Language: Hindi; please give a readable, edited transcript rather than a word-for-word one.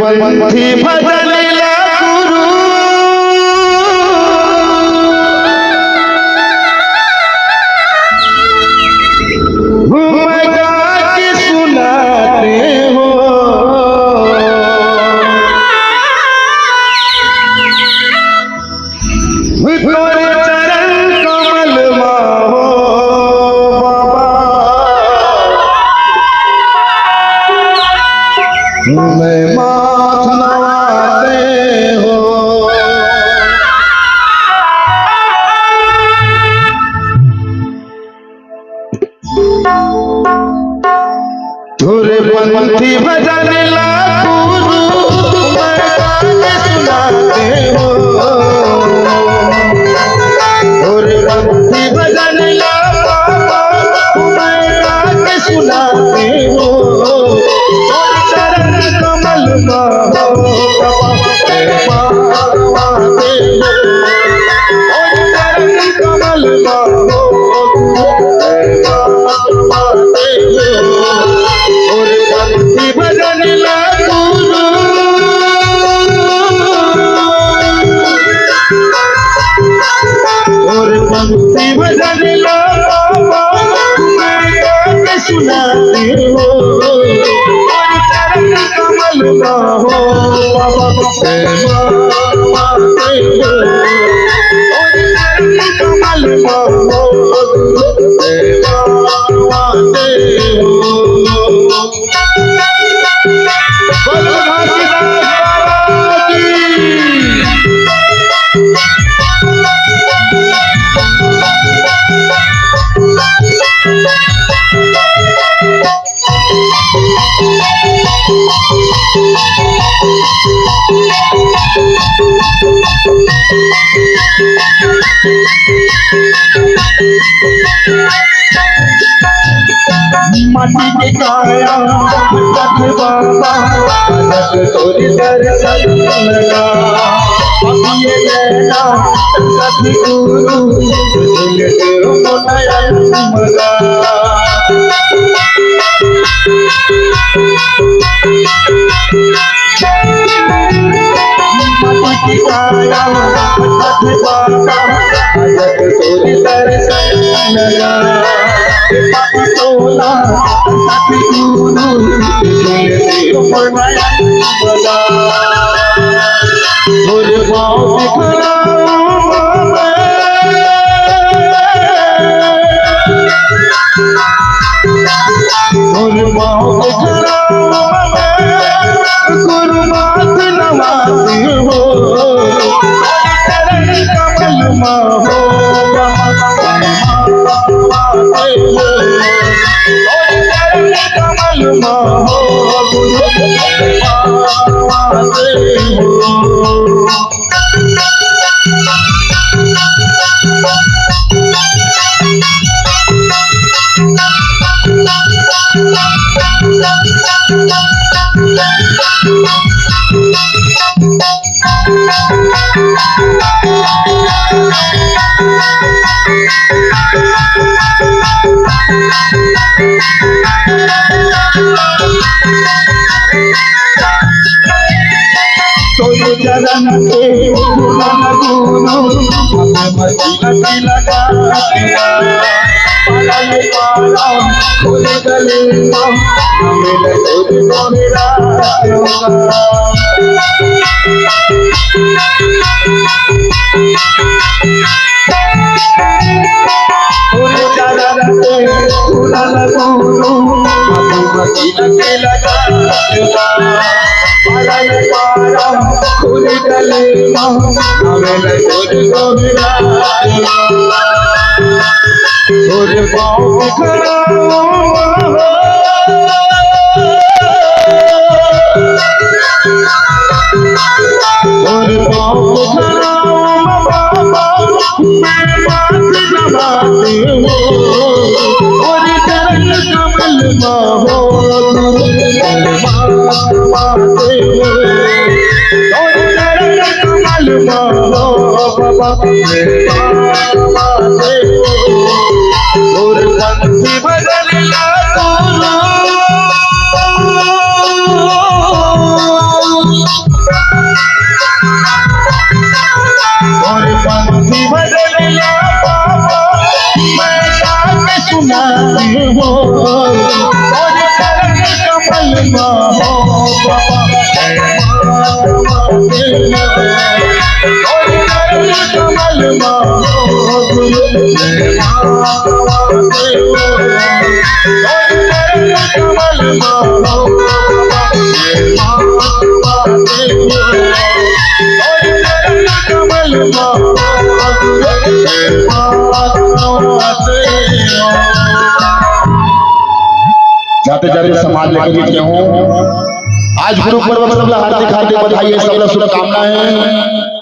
पंथी भजन ला गुरु घूम के सुनाते हो। तोरे चरण कमल हो बाबा, मैं माथ नवाते हो। तोरे पंथी भजन ला गुरु मैं गाके सुनाते हो। तोरे पंथी भजन ला बाबा मैं गाके सुनाते हो। तोरे चरण कमल हो बाबा मारवाते हो। तोरे चरण कमल हो मारवाते हो। तोरे पंथी भजन ला गुरु तोरे पंथी भजन ला बाबा मैं गाके सुनाते हो। तोरे चरण कमल हो बाबा मारवाते हो। तोरे चरण कमल हो मारवाते हो। बोलो घासीदास बाबा की। माटी के काया जग बाबा जग तोरी दर्शन लगा। ये लेना सतगुरु दिल तेरो नयन मगा। माटी के काया जग बाबा जग तोरी दर्शन लगा। तोला सतगुरु दिल तेरो नयन मगा। तोरे पाँव दिखलाऊं तोरे पाँव दिखलाऊं गुरु माथ नवाते हो। चरण कमल हो मारवाते हो। चरण कमल हो गुरु मारवाते हो। तोरे चरण के गुरु मती लगा पालन पाला खोल गले मिले तोरे मेरा तोरे चरण के गुरु मती लगा पालन पाला खोल गले मिले तोरे तोरे पाँव दिखलाऊं तोरे पाँव दिखलाऊं बाबा मैं माथ नवाते हो। तोरे चरण कमल हो मारवाते हो। तोरे चरण कमल हो बाबा मारवाते हो। तोरे पंथी भजन ला गुरु जाते जाते समाज लेकर के हूँ। आज गुरु पर्व सब हार्दिक हार्दिक बधाई है, सब शुभकामनाएं।